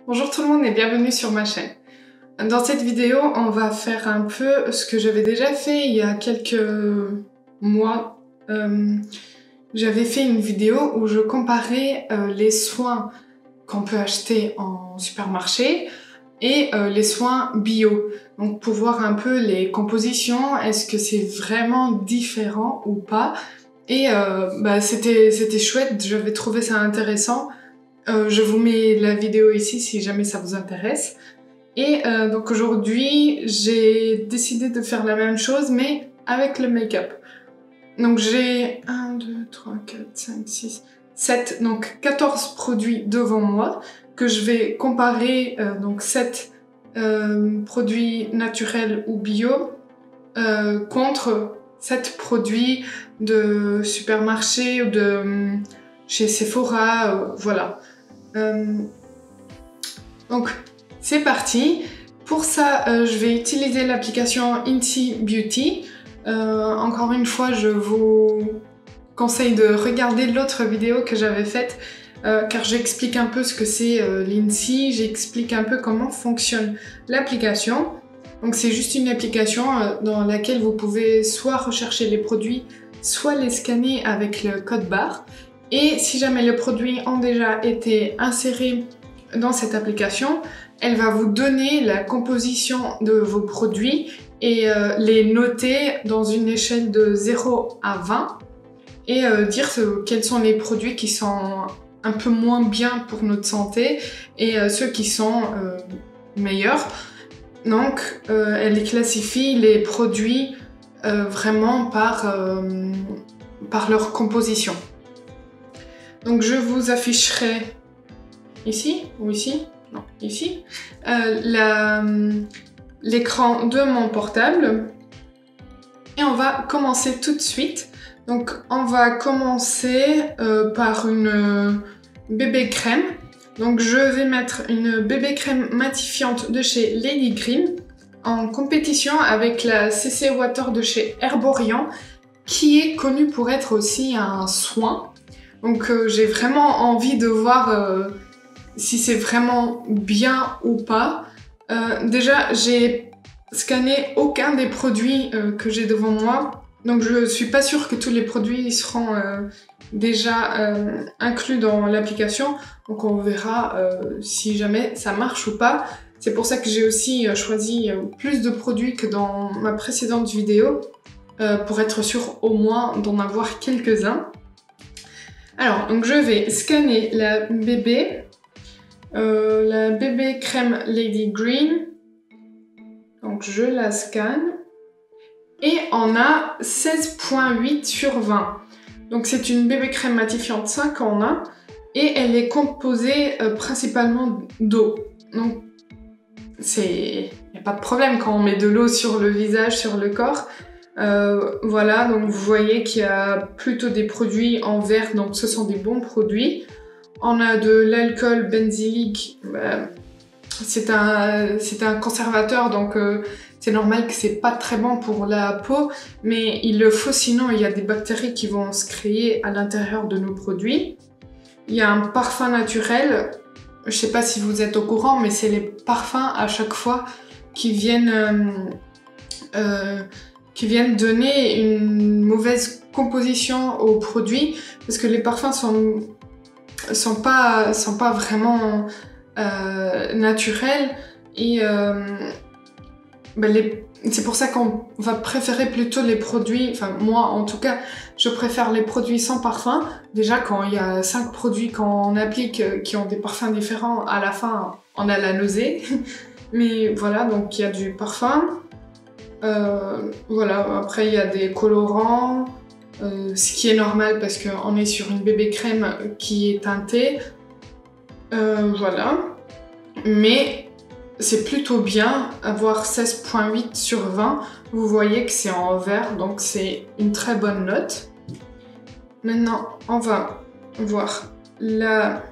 Bonjour tout le monde et bienvenue sur ma chaîne. Dans cette vidéo, on va faire un peu ce que j'avais déjà fait il y a quelques mois. J'avais fait une vidéo où je comparais les soins qu'on peut acheter en supermarché et les soins bio. Donc pour voir un peu les compositions, est-ce que c'est vraiment différent ou pas. Et c'était chouette, j'avais trouvé ça intéressant. Je vous mets la vidéo ici si jamais ça vous intéresse. Et donc aujourd'hui, j'ai décidé de faire la même chose, mais avec le make-up. Donc j'ai 1, 2, 3, 4, 5, 6, 7, donc 14 produits devant moi que je vais comparer, donc 7 produits naturels ou bio contre 7 produits de supermarché ou de chez Sephora, voilà. Donc c'est parti. Pour ça, je vais utiliser l'application Inti Beauty. Encore une fois, je vous conseille de regarder l'autre vidéo que j'avais faite car j'explique un peu ce que c'est l'Inti, j'explique un peu comment fonctionne l'application. Donc c'est juste une application dans laquelle vous pouvez soit rechercher les produits, soit les scanner avec le code barre. Et si jamais les produits ont déjà été insérés dans cette application, elle va vous donner la composition de vos produits et les noter dans une échelle de 0 à 20 et dire quels sont les produits qui sont un peu moins bien pour notre santé et ceux qui sont meilleurs. Donc elle classifie les produits vraiment par leur composition. Donc je vous afficherai ici ou ici, non, ici, l'écran de mon portable. Et on va commencer tout de suite. Donc on va commencer par une bébé crème. Donc je vais mettre une bébé crème matifiante de chez Lady Green en compétition avec la CC Water de chez Herborian, qui est connue pour être aussi un soin. Donc j'ai vraiment envie de voir si c'est vraiment bien ou pas. Déjà, j'ai scanné aucun des produits que j'ai devant moi. Donc je suis pas sûre que tous les produits seront déjà inclus dans l'application. Donc on verra si jamais ça marche ou pas. C'est pour ça que j'ai aussi choisi plus de produits que dans ma précédente vidéo, pour être sûre au moins d'en avoir quelques-uns. Alors, donc je vais scanner la bébé crème Lady Green. Donc je la scanne. Et on a 16,8 sur 20. Donc c'est une bébé crème matifiante 5 en 1. Et elle est composée principalement d'eau. Donc il n'y a pas de problème quand on met de l'eau sur le visage, sur le corps. Voilà, donc vous voyez qu'il y a plutôt des produits en vert, donc ce sont des bons produits. On a de l'alcool benzylique, c'est un conservateur, donc c'est normal que c'est pas très bon pour la peau, mais il le faut, sinon il y a des bactéries qui vont se créer à l'intérieur de nos produits. Il y a un parfum naturel, je sais pas si vous êtes au courant, mais c'est les parfums à chaque fois qui viennent donner une mauvaise composition aux produits, parce que les parfums sont pas vraiment naturels et c'est pour ça qu'on va préférer plutôt les produits, enfin moi en tout cas, je préfère les produits sans parfum. Déjà quand il y a 5 produits qu'on applique qui ont des parfums différents, à la fin on a la nausée. Mais voilà, donc il y a du parfum. Voilà, après il y a des colorants, ce qui est normal parce qu'on est sur une bébé crème qui est teintée. Voilà, mais c'est plutôt bien, avoir 16,8 sur 20. Vous voyez que c'est en vert, donc c'est une très bonne note. Maintenant, on va voir la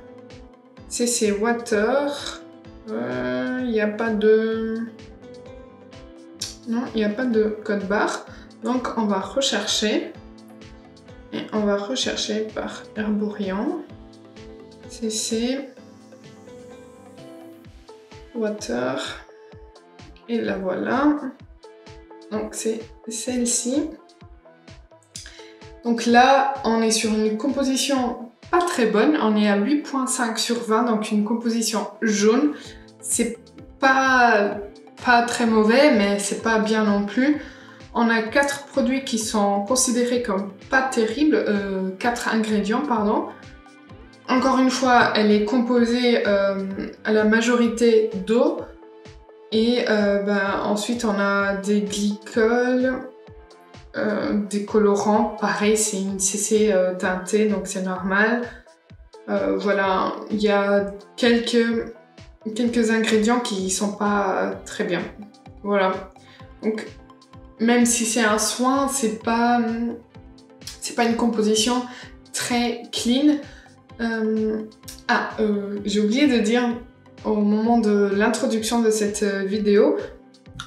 CC Water. Il n'y a pas de... Non, il n'y a pas de code barre. Donc on va rechercher. Et on va rechercher par Herborian. CC Water. Et la voilà. Donc c'est celle-ci. Donc là, on est sur une composition pas très bonne. On est à 8,5 sur 20, donc une composition jaune. C'est pas très mauvais, mais c'est pas bien non plus. On a 4 produits qui sont considérés comme pas terribles, 4 ingrédients, pardon. Encore une fois, elle est composée à la majorité d'eau. Et ensuite, on a des glycols, des colorants. Pareil, c'est une CC teintée, donc c'est normal. Voilà, il y a quelques ingrédients qui sont pas très bien. Voilà. Donc, même si c'est un soin, c'est pas une composition très clean. J'ai oublié de dire au moment de l'introduction de cette vidéo,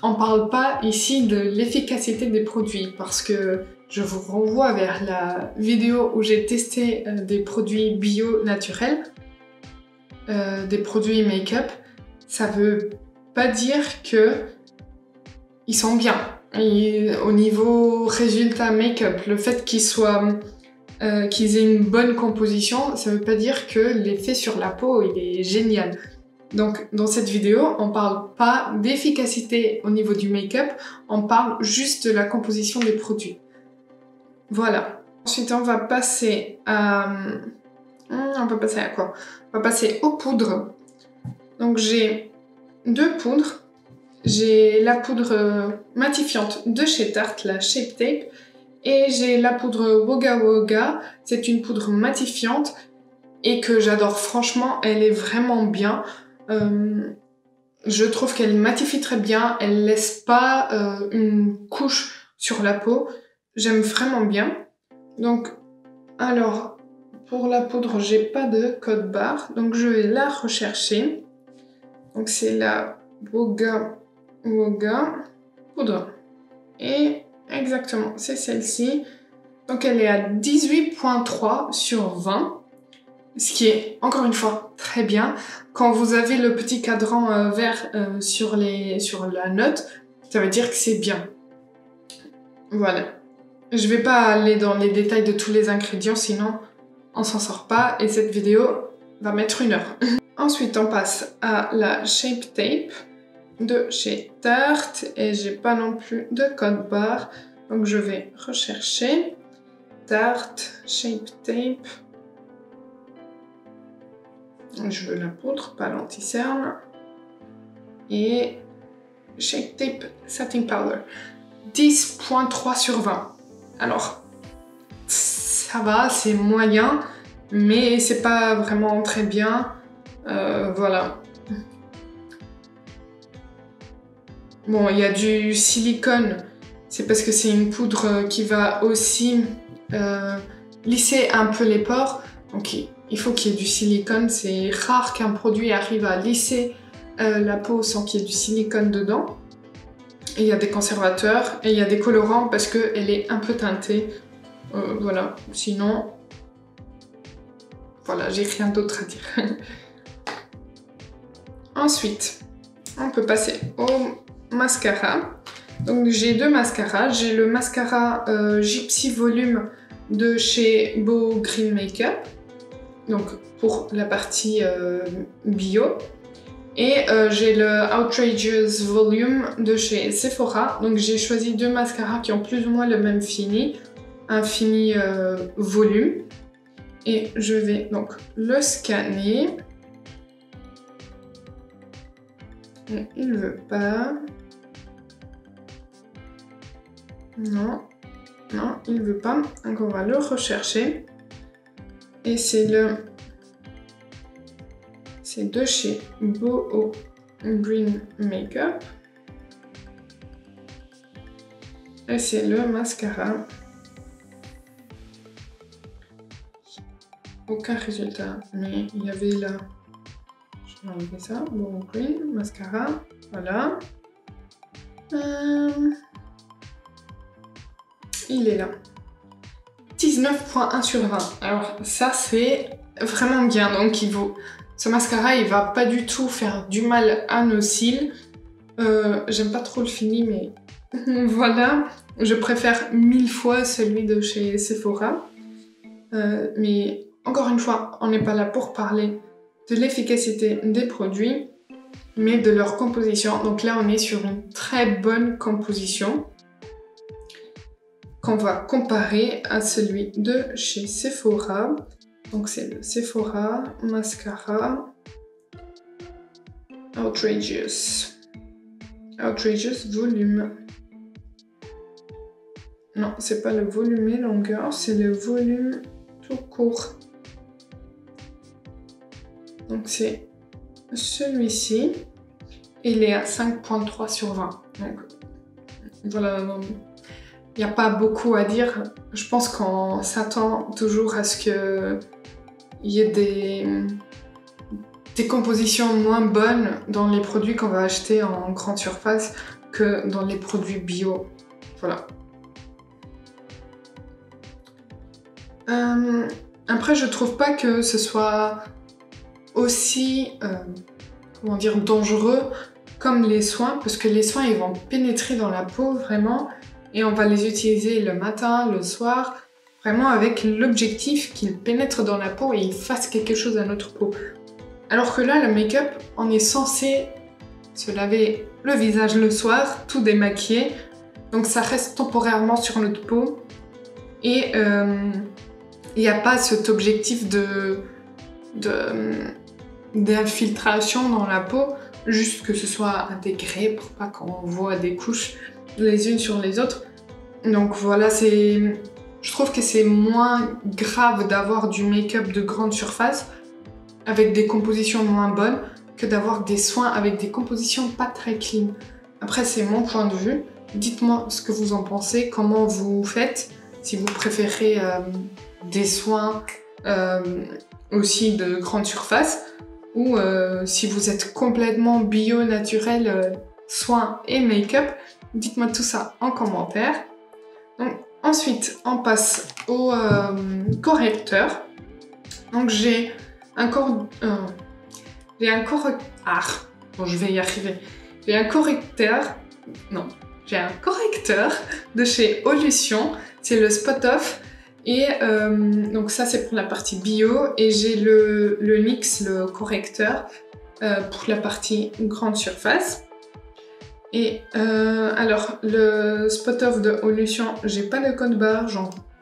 on parle pas ici de l'efficacité des produits parce que je vous renvoie vers la vidéo où j'ai testé des produits bio naturels, des produits make-up. Ça veut pas dire que ils sont bien. Et au niveau résultat make-up, le fait qu'ils aient une bonne composition, ça veut pas dire que l'effet sur la peau il est génial. Donc dans cette vidéo, on parle pas d'efficacité au niveau du make-up, on parle juste de la composition des produits. Voilà. Ensuite, on va passer à... On va passer à quoi? On va passer aux poudres. Donc j'ai 2 poudres. J'ai la poudre matifiante de chez Tarte, la Shape Tape, et j'ai la poudre Wogga Wogga. C'est une poudre matifiante et que j'adore. Franchement, elle est vraiment bien. Je trouve qu'elle matifie très bien. Elle laisse pas une couche sur la peau. J'aime vraiment bien. Donc, alors, pour la poudre, j'ai pas de code barre, donc je vais la rechercher. Donc c'est la Wogga Wogga poudre. Et exactement, c'est celle-ci. Donc elle est à 18,3 sur 20. Ce qui est, encore une fois, très bien. Quand vous avez le petit cadran vert sur la note, ça veut dire que c'est bien. Voilà. Je vais pas aller dans les détails de tous les ingrédients, sinon on s'en sort pas et cette vidéo va mettre 1 heure. Ensuite, on passe à la Shape Tape de chez Tarte et j'ai pas non plus de code barre, donc je vais rechercher Tarte Shape Tape. Je veux la poudre, pas l'anti-cerne. Et Shape Tape Setting Powder. 10,3 sur 20. Alors, ça va, c'est moyen, mais c'est pas vraiment très bien. Voilà. Bon, il y a du silicone. C'est parce que c'est une poudre qui va aussi lisser un peu les pores. Donc, il faut qu'il y ait du silicone. C'est rare qu'un produit arrive à lisser la peau sans qu'il y ait du silicone dedans. Et il y a des conservateurs et il y a des colorants parce qu'elle est un peu teintée. Voilà, sinon, voilà, j'ai rien d'autre à dire. Ensuite, on peut passer au mascara. Donc j'ai 2 mascaras. J'ai le mascara Gypsy Volume de chez Beau Green Makeup. Donc pour la partie bio. Et j'ai le Outrageous Volume de chez Sephora. Donc j'ai choisi 2 mascaras qui ont plus ou moins le même fini. Un fini volume. Et je vais donc le scanner. Et il ne veut pas. Non. Non, il ne veut pas. Donc on va le rechercher. Et c'est de chez Beau Green Makeup. Et c'est le mascara. Aucun résultat, mais il y avait là. Je vais enlever ça. Beau Green Mascara. Voilà. Il est là. 19,1 sur 20. Alors ça c'est vraiment bien. Donc il vaut Ce mascara, il va pas du tout faire du mal à nos cils. J'aime pas trop le fini, mais voilà. Je préfère 1000 fois celui de chez Sephora. Mais encore une fois, on n'est pas là pour parler de l'efficacité des produits, mais de leur composition. Donc là, on est sur une très bonne composition qu'on va comparer à celui de chez Sephora. Donc c'est le Sephora Mascara Outrageous Volume. Non, c'est pas le volume et longueur, c'est le volume tout court. Donc c'est celui-ci. Il est à 5.3 sur 20. Donc voilà, il n'y a pas beaucoup à dire. Je pense qu'on s'attend toujours à ce qu'il y ait des compositions moins bonnes dans les produits qu'on va acheter en grande surface que dans les produits bio. Voilà. Après, je trouve pas que ce soit aussi comment dire, dangereux comme les soins, parce que les soins ils vont pénétrer dans la peau vraiment, et on va les utiliser le matin, le soir, vraiment avec l'objectif qu'ils pénètrent dans la peau et ils fassent quelque chose à notre peau. Alors que là, le make-up, on est censé se laver le visage le soir, tout démaquillé, donc ça reste temporairement sur notre peau, et il n'y a pas cet objectif d'infiltration dans la peau, juste que ce soit à degré pour pas qu'on voit des couches les unes sur les autres. Donc voilà, je trouve que c'est moins grave d'avoir du make-up de grande surface avec des compositions moins bonnes que d'avoir des soins avec des compositions pas très clean. Après, c'est mon point de vue. Dites-moi ce que vous en pensez, comment vous faites, si vous préférez des soins aussi de grande surface, ou si vous êtes complètement bio, naturel, soins et make-up. Dites-moi tout ça en commentaire. Donc, ensuite, on passe au correcteur. Donc j'ai un correcteur de chez Olution, c'est le Spot Off, et donc ça c'est pour la partie bio, et j'ai le NYX, le correcteur, pour la partie grande surface. Et alors le Spot Off de Olution, j'ai pas de code barre,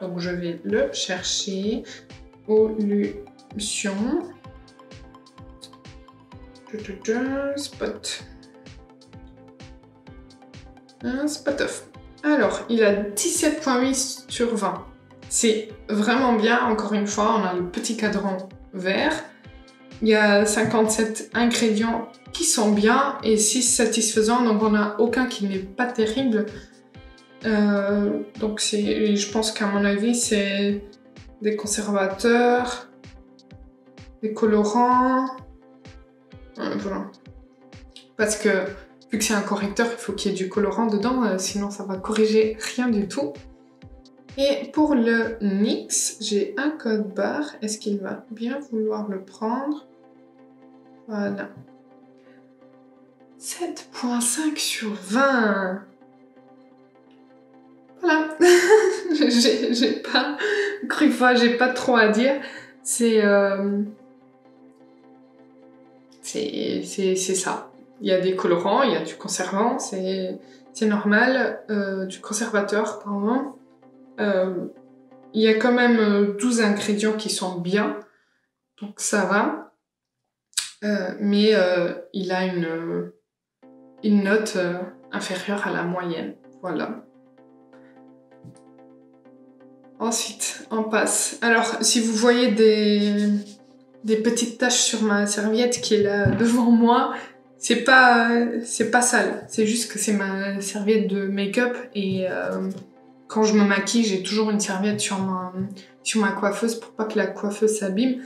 donc je vais le chercher. Olution Spot Off. Alors, il a 17.8 sur 20. C'est vraiment bien, encore une fois, on a le petit cadran vert. Il y a 57 ingrédients qui sont bien et 6 satisfaisants, donc on n'a aucun qui n'est pas terrible. Donc je pense qu'à mon avis, c'est des conservateurs, des colorants, voilà. Parce que vu que c'est un correcteur, il faut qu'il y ait du colorant dedans, sinon ça va corriger rien du tout. Et pour le NYX, j'ai un code barre. Est-ce qu'il va bien vouloir le prendre? Voilà. 7.5 sur 20. Voilà. j'ai pas... Encore une fois, j'ai pas trop à dire. C'est ça. Il y a des colorants, il y a du conservant, c'est normal. Du conservateur, pardon. Il y a quand même 12 ingrédients qui sont bien, donc ça va. Mais il a une note inférieure à la moyenne. Voilà. Ensuite, on passe. Alors, si vous voyez des petites taches sur ma serviette qui est là devant moi, c'est pas sale. C'est juste que c'est ma serviette de make-up et quand je me maquille, j'ai toujours une serviette sur ma coiffeuse pour pas que la coiffeuse s'abîme.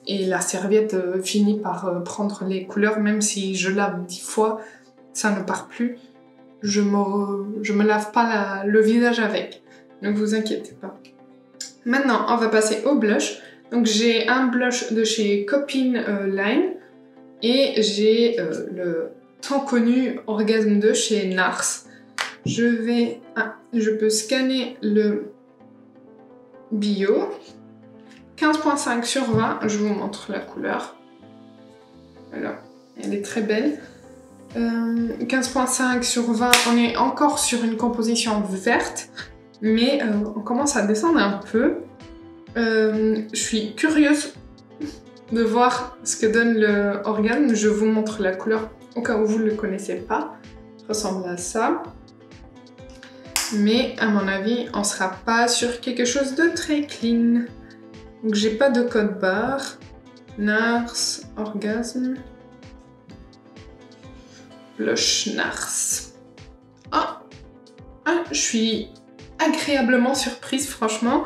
Et la serviette finit par prendre les couleurs, même si je lave 10 fois, ça ne part plus. Je me lave pas le visage avec, ne vous inquiétez pas. Maintenant, on va passer au blush. Donc j'ai un blush de chez Copine Line et j'ai le tant connu Orgasme de chez NARS. Je peux scanner le bio. 15.5 sur 20, je vous montre la couleur. Voilà, elle est très belle. 15.5 sur 20, on est encore sur une composition verte, mais on commence à descendre un peu. Je suis curieuse de voir ce que donne le Orgasme. Je vous montre la couleur au cas où vous ne le connaissez pas. Ça ressemble à ça. Mais à mon avis, on ne sera pas sur quelque chose de très clean. Donc j'ai pas de code barre. NARS, Orgasme. Blush NARS. Je suis agréablement surprise, franchement.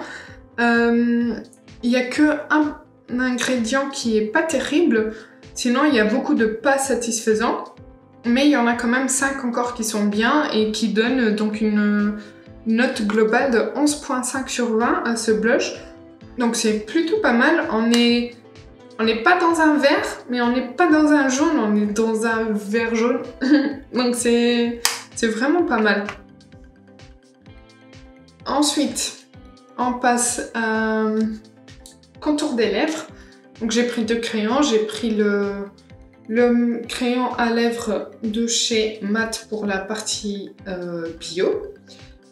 Il n'y a que un ingrédient qui est pas terrible. Sinon, il y a beaucoup de pas satisfaisants. Mais il y en a quand même 5 encore qui sont bien et qui donnent donc une note globale de 11.5 sur 20 à ce blush. Donc c'est plutôt pas mal. On n'est pas dans un vert, mais on n'est pas dans un jaune, on est dans un vert jaune. Donc c'est vraiment pas mal. Ensuite, on passe à contour des lèvres. Donc j'ai pris 2 crayons, j'ai pris le crayon à lèvres de chez Matte pour la partie bio.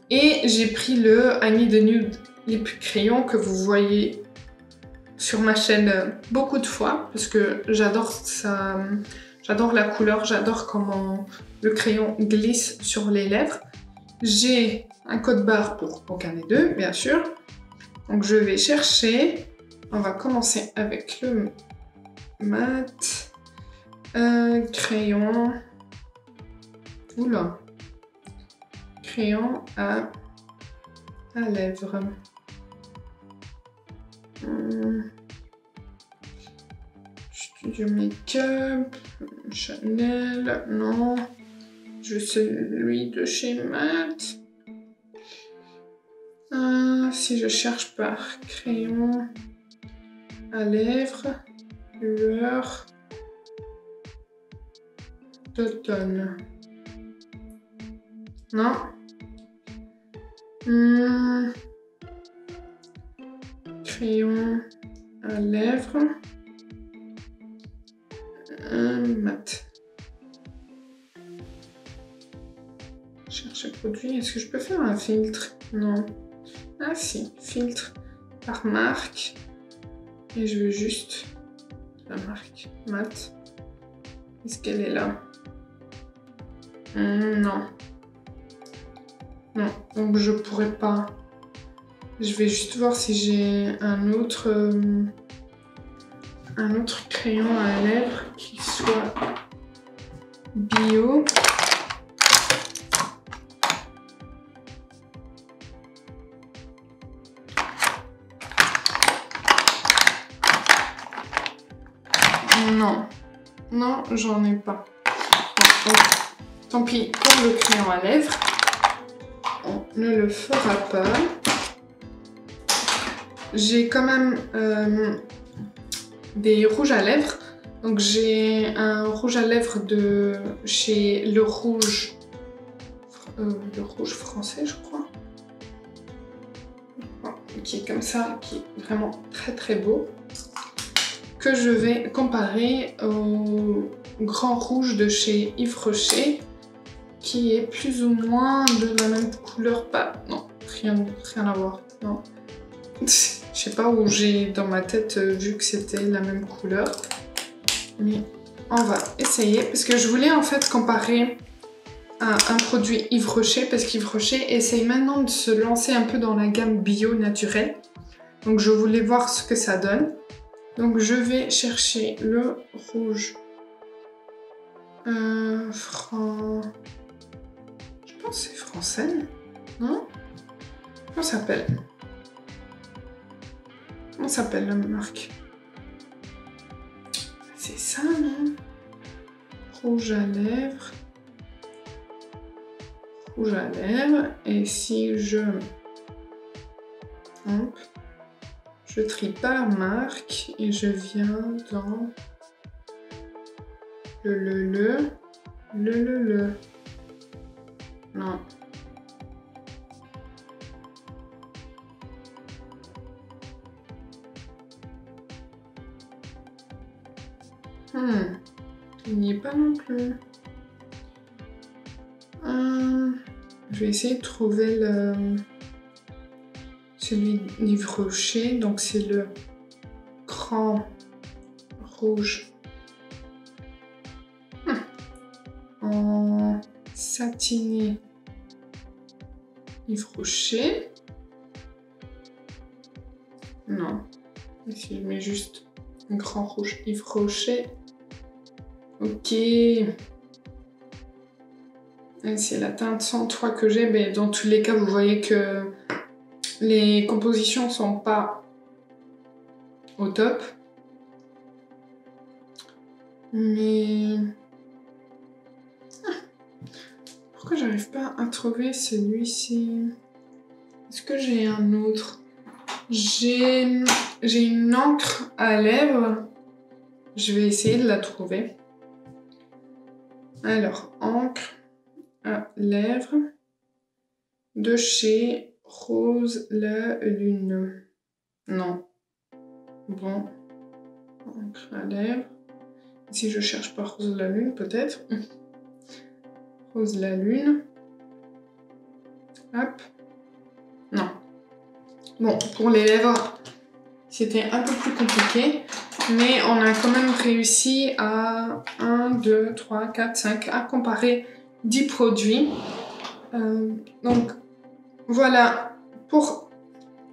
Et j'ai pris le I Need a Nude Lip Crayon que vous voyez sur ma chaîne beaucoup de fois parce que j'adore ça, j'adore la couleur, j'adore comment le crayon glisse sur les lèvres. J'ai un code barre pour aucun des deux, bien sûr. Donc je vais chercher, on va commencer avec le mat, crayon, oula, crayon à lèvres. Studio Makeup, Chanel, non. Je veux celui de chez Matte. Si je cherche par crayon à lèvres, lueur d'automne. Non. Crayon à lèvres. Mat. Chercher produit. Est-ce que je peux faire un filtre? Non. Ah si, filtre par marque. Et je veux juste la marque Mat. Est-ce qu'elle est là? Non. Non, donc je pourrais pas. Je vais juste voir si j'ai un autre crayon à lèvres qui soit bio. Non, non, j'en ai pas. Bon, donc, tant pis pour le crayon à lèvres. On ne le fera pas. J'ai quand même des rouges à lèvres. Donc j'ai un rouge à lèvres de chez Le Rouge français, je crois. Qui est comme ça, qui est vraiment très très beau. Que je vais comparer au Grand Rouge de chez Yves Rocher, qui est plus ou moins de la même couleur. Non, rien à voir. Non. Je sais pas où j'ai dans ma tête vu que c'était la même couleur. Mais on va essayer parce que je voulais en fait comparer à un produit Yves Rocher parce qu'Yves Rocher essaye maintenant de se lancer un peu dans la gamme bio naturelle. Donc je voulais voir ce que ça donne. Donc je vais chercher le rouge. Je pense que c'est français. Non? Comment ça s'appelle? Comment s'appelle la marque? C'est ça, non? Rouge à lèvres. Rouge à lèvres. Et si je... Hop. Je trie par marque et je viens dans le. Non. Il n'y est pas non plus. Je vais essayer de trouver celui d'Yves Rocher. Donc c'est le cran rouge en satiné Yves Rocher. Non. Ici je mets juste un cran rouge Yves Rocher. Ok. C'est la teinte 103 que j'ai, mais dans tous les cas, vous voyez que les compositions sont pas au top. Mais... pourquoi j'arrive pas à trouver celui-ci? Est-ce que j'ai un autre? J'ai une encre à lèvres. Je vais essayer de la trouver. Alors, encre à lèvres de chez Rose la Lune. Non. Bon. Encre à lèvres. Si je cherche pas Rose la Lune, peut-être. Rose la Lune. Hop. Non. Bon, pour les lèvres, c'était un peu plus compliqué. Mais on a quand même réussi à 1, 2, 3, 4, 5 à comparer 10 produits. Donc voilà pour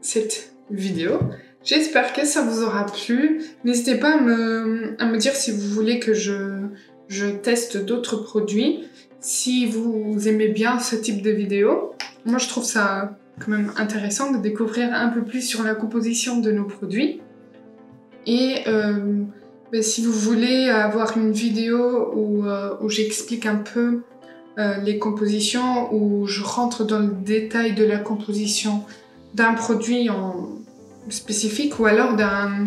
cette vidéo. J'espère que ça vous aura plu. N'hésitez pas à me dire si vous voulez que je teste d'autres produits. Si vous aimez bien ce type de vidéo. Moi je trouve ça quand même intéressant de découvrir un peu plus sur la composition de nos produits. Et si vous voulez avoir une vidéo où j'explique un peu les compositions, où je rentre dans le détail de la composition d'un produit en spécifique, ou alors d'un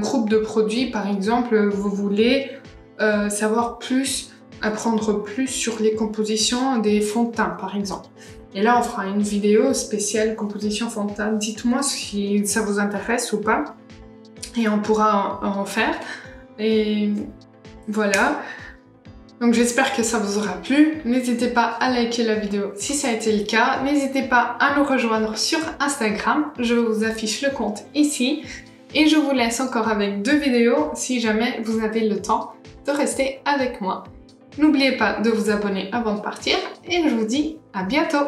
groupe de produits, par exemple, vous voulez savoir plus, apprendre plus sur les compositions des fonds de teint, par exemple. Et là, on fera une vidéo spéciale composition fond de teint. Dites-moi si ça vous intéresse ou pas. Et on pourra en faire. Et voilà. Donc j'espère que ça vous aura plu. N'hésitez pas à liker la vidéo si ça a été le cas. N'hésitez pas à nous rejoindre sur Instagram. Je vous affiche le compte ici. Et je vous laisse encore avec 2 vidéos si jamais vous avez le temps de rester avec moi. N'oubliez pas de vous abonner avant de partir. Et je vous dis à bientôt.